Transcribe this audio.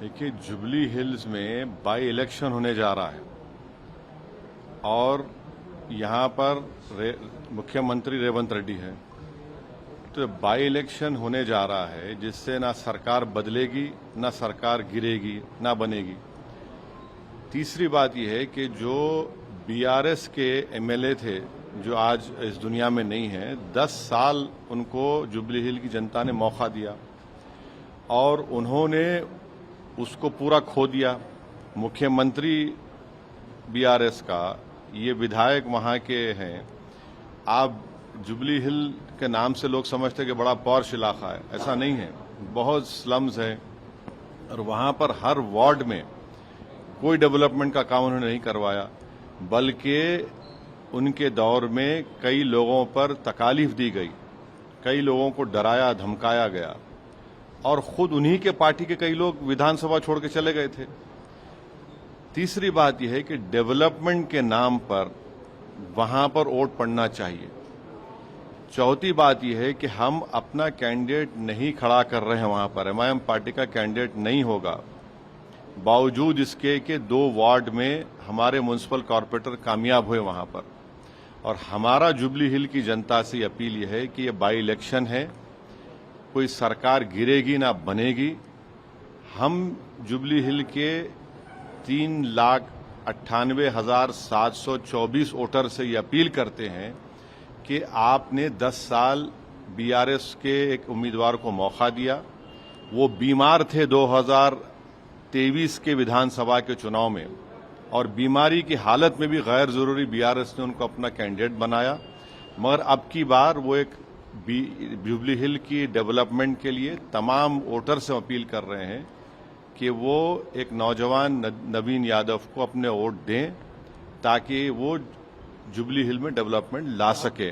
देखिए, jubilee hills में by election होने जा रहा है और यहाँ पर मुख्यमंत्री रेवंत रेड्डी है। तो बाई इलेक्शन होने जा रहा है जिससे ना सरकार बदलेगी, ना सरकार गिरेगी, ना बनेगी। तीसरी बात यह है कि जो बीआरएस के एमएलए थे जो आज इस दुनिया में नहीं है, 10 साल उनको जुबली हिल की जनता ने मौका दिया और उन्होंने उसको पूरा खो दिया। मुख्यमंत्री बीआरएस का, ये विधायक वहां के हैं। आप जुबली हिल के नाम से लोग समझते कि बड़ा पॉश इलाका है, ऐसा नहीं है। बहुत स्लम्स है और वहां पर हर वार्ड में कोई डेवलपमेंट का काम उन्होंने नहीं करवाया, बल्कि उनके दौर में कई लोगों पर तकालीफ दी गई, कई लोगों को डराया धमकाया गया और खुद उन्हीं के पार्टी के कई लोग विधानसभा छोड़ के चले गए थे। तीसरी बात यह है कि डेवलपमेंट के नाम पर वहां पर वोट पड़ना चाहिए। चौथी बात यह है कि हम अपना कैंडिडेट नहीं खड़ा कर रहे हैं वहां पर, एमआईएम पार्टी का कैंडिडेट नहीं होगा, बावजूद इसके कि 2 वार्ड में हमारे म्युनिसिपल कॉर्पोरेटर कामयाब हुए वहां पर। और हमारा जुबली हिल की जनता से अपील यह है कि यह बाई इलेक्शन है, कोई सरकार गिरेगी ना बनेगी। हम जुबली हिल के 3,98,724 वोटर से ये अपील करते हैं कि आपने 10 साल बीआरएस के एक उम्मीदवार को मौका दिया। वो बीमार थे 2023 के विधानसभा के चुनाव में और बीमारी की हालत में भी गैर जरूरी बीआरएस ने उनको अपना कैंडिडेट बनाया, मगर अब की बार वो एक जुबली हिल की डेवलपमेंट के लिए तमाम वोटर से अपील कर रहे हैं कि वो एक नौजवान नवीन यादव को अपने वोट दें ताकि वो जुबली हिल में डेवलपमेंट ला सके।